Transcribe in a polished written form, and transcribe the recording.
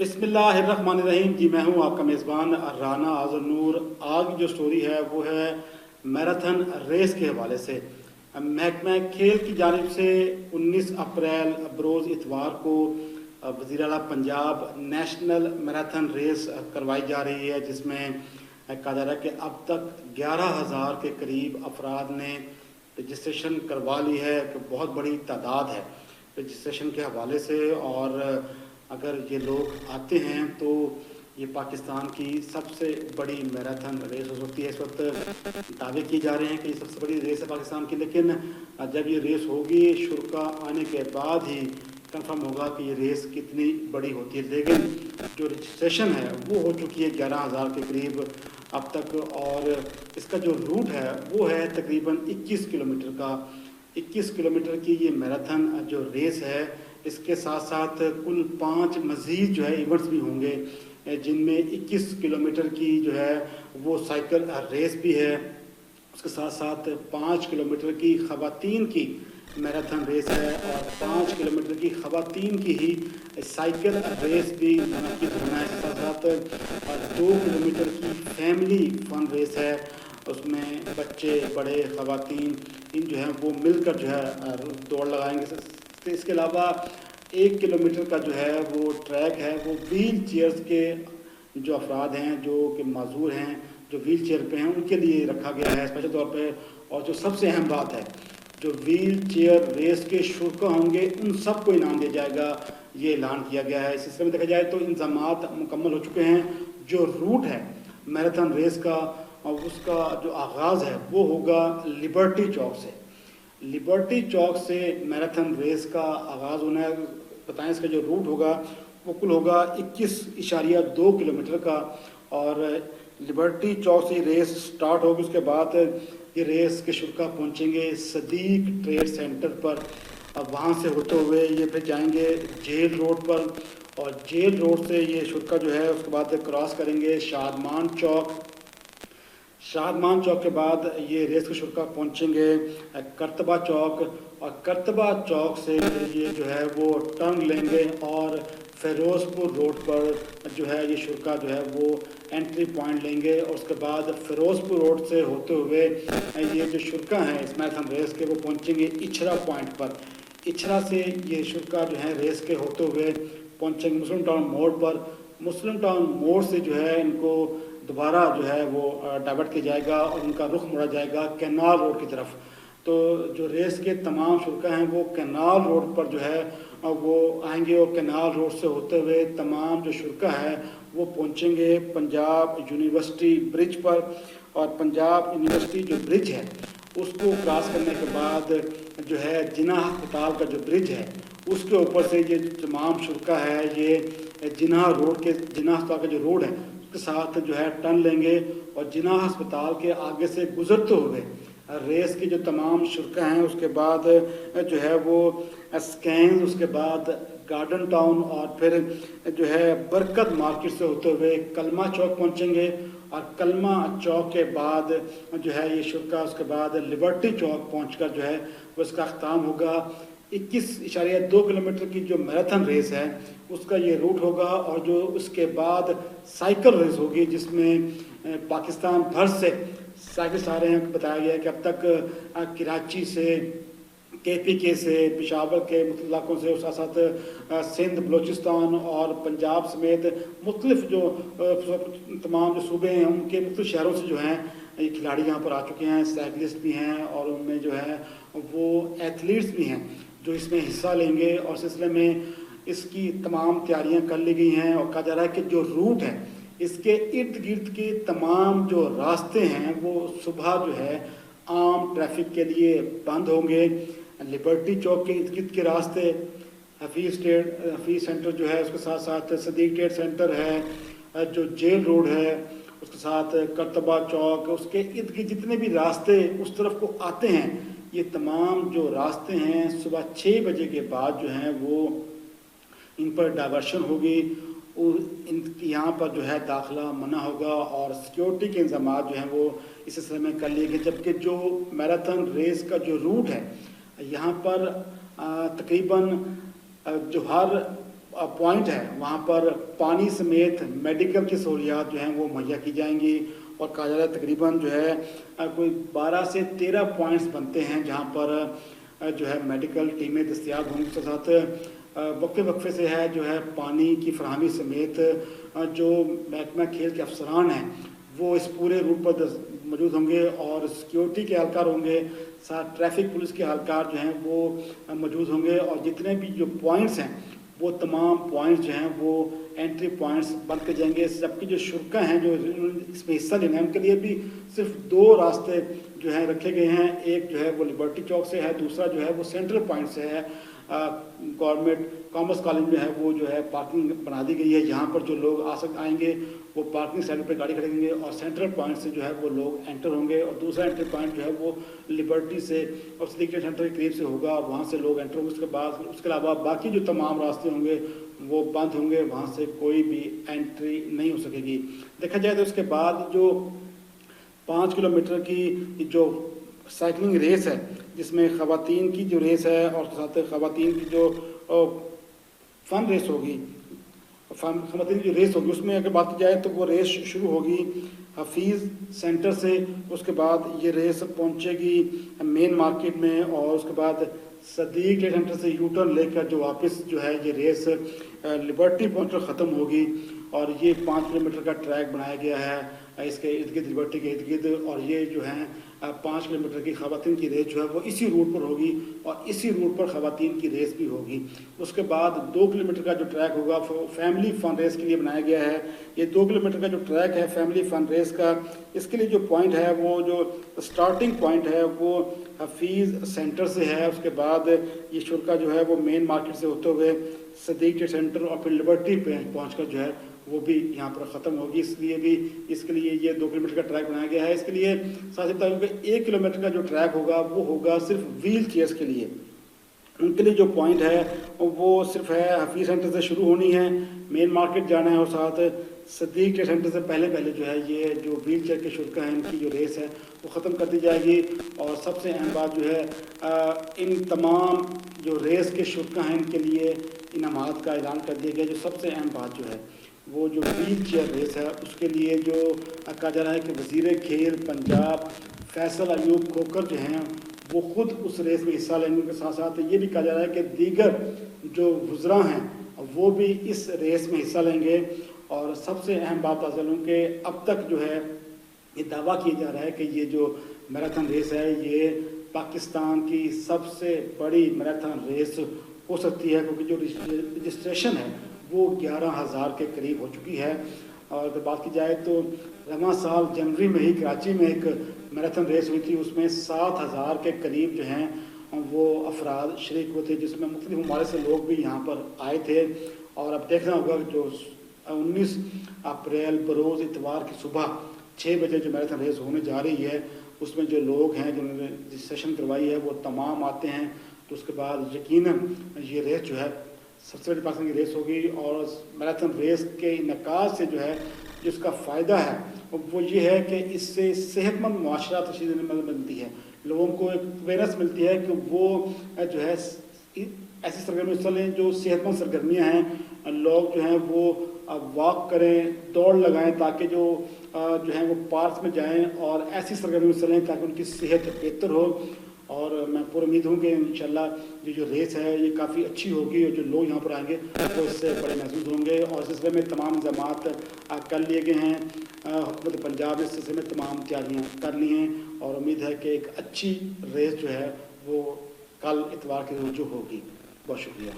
बिस्मिल्लाहिर्रहमानिर्रहीम। जी मैं हूँ आपका मेज़बान राना आज़र नूर। आज जो स्टोरी है वो है मैराथन रेस के हवाले से। महकमा खेल की जानिब से 19 अप्रैल बरोज़ इतवार को वज़ीर आला पंजाब नेशनल मैराथन रेस करवाई जा रही है, जिसमें कहा जा रहा है कि अब तक 11,000 के करीब अफराद ने रजिस्ट्रेशन करवा ली है, कि बहुत बड़ी तादाद है रजिस्ट्रेशन के हवाले से। और अगर ये लोग आते हैं तो ये पाकिस्तान की सबसे बड़ी मैराथन रेस हो सकती है। इस वक्त दावे किए जा रहे हैं कि ये सबसे बड़ी रेस है पाकिस्तान की, लेकिन जब ये रेस होगी शुरा आने के बाद ही कंफर्म होगा कि ये रेस कितनी बड़ी होती है। लेकिन जो रजिस्ट्रेशन है वो हो चुकी है 11,000 के करीब अब तक, और इसका जो रूट है वो है तकरीबन 21 किलोमीटर का। 21 किलोमीटर की ये मैराथन जो रेस है, इसके साथ साथ कुल 5 मज़ीद जो है इवेंट्स भी होंगे, जिनमें 21 किलोमीटर की जो है वो साइकिल रेस भी है। उसके साथ साथ 5 किलोमीटर की ख़वातीन की मैराथन रेस है और 5 किलोमीटर की ख़वातीन की ही साइकिल रेस भी मुनक़िद होना है। इसके साथ साथ 2 किलोमीटर की फैमिली फन रेस है, उसमें बच्चे बड़े ख़वातीन इन जो हैं वो मिलकर जो है दौड़ लगाएंगे। इसके अलावा 1 किलोमीटर का जो है वो ट्रैक है, वो व्हील चेयर्स के जो अफराद हैं जो कि माजूर हैं, जो व्हील चेयर पे हैं, उनके लिए रखा गया है स्पेशल तौर पे। और जो सबसे अहम बात है, जो व्हील चेयर रेस के शुरा होंगे उन सबको इनाम दिया जाएगा, ये ऐलान किया गया है। इस सिलसिले में देखा जाए तो इंतजामात मुकम्मल हो चुके हैं। जो रूट है मैराथन रेस का, और उसका जो आगाज़ है वो होगा लिबर्टी चौक से। लिबर्टी चौक से मैराथन रेस का आगाज़ होना है। बताएं इसका जो रूट होगा वो कुल होगा 21.2 किलोमीटर का, और लिबर्टी चौक से रेस स्टार्ट होगी। उसके बाद ये रेस के शुरा पहुंचेंगे सदीक ट्रेड सेंटर पर। अब वहाँ से होते हुए ये फिर जाएंगे जेल रोड पर, और जेल रोड से ये शुरा जो है उसके बाद क्रॉस करेंगे शादमान चौक। शादमान चौक के बाद ये रेस के शुरा पहुंचेंगे करतबा चौक, और करतबा चौक से ये जो है वो टर्न लेंगे और फ़िरोज़पुर रोड पर जो है ये शुरा जो है वो एंट्री पॉइंट लेंगे। और उसके बाद फ़िरोज़पुर रोड से होते हुए ये जो शुरा हैं इस मैराथन रेस के वो पहुंचेंगे इछरा पॉइंट पर। इछरा से ये शुरा जो है रेस के होते हुए पहुंचेंगे मुस्लिम टाउन मोड़ पर। मुस्लिम टाउन मोड़ से जो है इनको दोबारा जो है वो डाइवर्ट किया जाएगा और उनका रुख मोड़ा जाएगा कैनाल रोड की तरफ। तो जो रेस के तमाम शुरा हैं वो कैनाल रोड पर जो है वो आएंगे, और कैनाल रोड से होते हुए तमाम जो शुरा है वो पहुंचेंगे पंजाब यूनिवर्सिटी ब्रिज पर। और पंजाब यूनिवर्सिटी जो ब्रिज है उसको क्रॉस करने के बाद जो है जिन्ना अस्पताल का जो ब्रिज है उसके ऊपर से ये तमाम शुरा है ये जिन्ना रोड के जिन्ना अस्पताल का जो रोड है के साथ जो है टर्न लेंगे, और जिन्ना अस्पताल के आगे से गुजरते हुए रेस के जो तमाम शुरा हैं उसके बाद जो है वो स्कैन, उसके बाद गार्डन टाउन, और फिर जो है बरकत मार्केट से होते हुए कलमा चौक पहुंचेंगे। और कलमा चौक के बाद जो है ये शुरा उसके बाद लिबर्टी चौक पहुंचकर जो है वो इसका अख्ताम होगा। 21.2 किलोमीटर की जो मैराथन रेस है उसका ये रूट होगा, और जो उसके बाद साइकिल रेस होगी जिसमें पाकिस्तान भर से साइकिल आ रहे हैं। बताया गया है कि अब तक कराची से, KPK से, पेशावर के मुख्तलिफ इलाकों से, उसके साथ सिंध, बलूचिस्तान और पंजाब समेत मुख्तलिफ जो तमाम जो सूबे हैं उनके मुख्तलिफ शहरों से जो हैं ये खिलाड़ी यहाँ पर आ चुके हैं। साइकिलिस्ट भी हैं और उनमें जो है वो एथलीट्स भी हैं जो इसमें हिस्सा लेंगे, और सिलसिले में इसकी तमाम तैयारियां कर ली गई हैं। और कहा जा रहा है कि जो रूट है इसके इर्द गिर्द के तमाम जो रास्ते हैं वो सुबह जो है आम ट्रैफिक के लिए बंद होंगे। लिबर्टी चौक के इर्द गिर्द के रास्ते, हफीज़ सेंटर जो है उसके साथ साथ सदीक ट्रेड सेंटर है, जो जेल रोड है, उसके साथ करतबा चौक, उसके इर्द गिर्द जितने भी रास्ते उस तरफ को आते हैं, ये तमाम जो रास्ते हैं सुबह 6 बजे के बाद जो हैं वो इन पर डाइवर्शन होगी। यहाँ पर जो है दाखिला मना होगा, और सिक्योरिटी के इंतजाम जो हैं वो इस सिलसिले में कर लिए गए। जबकि जो मैराथन रेस का जो रूट है यहाँ पर तकरीबन जो हर पॉइंट है वहाँ पर पानी समेत मेडिकल की सहूलियात जो हैं वो मुहैया की जाएंगी। और कहा जा रहा है तकरीबन जो है कोई 12 से 13 पॉइंट्स बनते हैं जहाँ पर जो है मेडिकल टीमें दस्तियाब होंगी। उसके साथ वक्फे से है जो है पानी की फरहमी समेत जो महकमा खेल के अफसरान हैं वो इस पूरे रूट पर मौजूद होंगे और सिक्योरिटी के एहलकार होंगे, साथ ट्रैफिक पुलिस के एहलकार जो हैं वो मौजूद होंगे। और जितने भी जो पॉइंट्स हैं वो तमाम पॉइंट्स जो हैं वो एंट्री पॉइंट्स बन के जाएंगे। सबकी जो शुरा हैं जो इसमें हिस्सा लेना है उनके लिए भी सिर्फ 2 रास्ते जो हैं रखे गए हैं। एक जो है वो लिबर्टी चौक से है, दूसरा जो है वो सेंट्रल पॉइंट से है। गवर्नमेंट कॉमर्स कॉलेज में है वो जो है पार्किंग बना दी गई है, यहाँ पर जो लोग आएंगे वो पार्किंग साइड पे गाड़ी खड़ेंगे और सेंट्रल पॉइंट से जो है वो लोग एंटर होंगे। और दूसरा एंट्री पॉइंट जो है वो लिबर्टी से और सिद्दीक ट्रेड सेंटर के करीब से होगा, वहाँ से लोग एंटर होंगे। उसके बाद उसके अलावा बाकी जो तमाम रास्ते होंगे वो बंद होंगे, वहाँ से कोई भी एंट्री नहीं हो सकेगी। देखा जाए तो उसके बाद जो 5 किलोमीटर की जो साइकिलिंग रेस है जिसमें ख़वातीन की जो रेस है और साथ ख़वातीन की जो फन रेस होगी, ख़वातीन की जो रेस होगी उसमें अगर बात की जाए तो वो रेस शुरू होगी हफीज़ सेंटर से। उसके बाद ये रेस पहुंचेगी मेन मार्केट में और उसके बाद सदीक ट्रेड सेंटर से यू टर्न लेकर जो वापस जो है ये रेस लिबर्टी पहुंचकर ख़त्म होगी। और ये 5 किलोमीटर का ट्रैक बनाया गया है इसके इर्द गिर्द, लिबर्टी के इर्द गिर्द। और ये जो है 5 किलोमीटर की ख़वातीन की रेस जो है वो इसी रूट पर होगी और इसी रूट पर ख़वातीन की रेस भी होगी। उसके बाद 2 किलोमीटर का जो ट्रैक होगा फैमिली फ़न रेस के लिए बनाया गया है। ये 2 किलोमीटर का जो ट्रैक है फैमिली फ़न रेस का, इसके लिए जो पॉइंट है वो जो स्टार्टिंग पॉइंट है वो हफीज़ सेंटर से है। उसके बाद ये शुरा जो है वो मेन मार्केट से होते हुए सदीक ट्रेड सेंटर और फिर लिबर्टी पे पहुँच जो है वो भी यहाँ पर ख़त्म होगी। इसलिए भी इसके लिए ये 2 किलोमीटर का ट्रैक बनाया गया है। इसके लिए साथ ही 1 किलोमीटर का जो ट्रैक होगा वो होगा सिर्फ व्हील चेयर्स के लिए। उनके लिए जो पॉइंट है वो सिर्फ है हफीज़ सेंटर से शुरू होनी है, मेन मार्केट जाना है और साथ सदीक ट्रेड सेंटर से पहले जो है ये जो व्हील चेयर के शुरा हैं इनकी जो रेस है वो ख़त्म कर दी जाएगी। और सबसे अहम बात जो है इन तमाम जो रेस के शुरा हैं इनके लिए इनामात का ऐलान कर दिया गया। जो सबसे अहम बात जो है वो जो व्हील चेयर रेस है उसके लिए जो कहा जा रहा है कि वज़ीर खेल पंजाब फैसल अयूब खोकर जो हैं वो ख़ुद उस रेस में हिस्सा लेने के साथ साथ ये भी कहा जा रहा है कि दीगर जो वज़रा हैं वो भी इस रेस में हिस्सा लेंगे। और सबसे अहम बात असल कि अब तक जो है ये दावा किया जा रहा है कि ये जो मैराथन रेस है ये पाकिस्तान की सबसे बड़ी मैराथन रेस हो सकती है, क्योंकि जो रजिस्ट्रेशन है वो 11,000 के करीब हो चुकी है। और अगर बात की जाए तो रवां साल जनवरी में ही कराची में एक मैराथन रेस हुई थी, उसमें 7,000 के करीब जो हैं वो अफराद शरीक हुए थे, जिसमें मुख्तलिफ ममालिक से लोग भी यहाँ पर आए थे। और अब देखना होगा जो 19 अप्रैल बरोज़ इतवार की सुबह 6 बजे जो मैराथन रेस होने जा रही है उसमें जो लोग हैं जिन्होंने रजिस्ट्रेशन करवाई है वो तमाम आते हैं। तो उसके बाद यकीनन ये रेस जो है सबसे बड़ी पाकिस्तान की रेस होगी। और मैराथन रेस के इनकाज से जो है जिसका फ़ायदा है वो ये है कि इससे सेहतमंद मुआशरा तशकील मिलती है, लोगों को एक अवेयरनेस मिलती है कि वो जो है ऐसी सरगर्मी हिस्सा लें जो सेहतमंद सरगर्मियाँ हैं। लोग जो हैं वो वॉक करें, दौड़ लगाएं ताकि जो हैं वो पार्क में जाएं और ऐसी सरगर्मी हिस्सा लें ताकि उनकी सेहत बेहतर हो। और मैं पूरी उम्मीद हूँ कि इंशाल्लाह ये जो रेस है ये काफ़ी अच्छी होगी और जो लोग यहाँ पर आएंगे वो इससे बड़े महसूस होंगे। और इस सिलसिले में तमाम इंतजाम कर लिए गए हैं, हुकूमत पंजाब ने इस सिलसिले में तमाम तैयारियाँ कर ली हैं और उम्मीद है कि एक अच्छी रेस जो है वो कल इतवार के रोज जो होगी। बहुत शुक्रिया।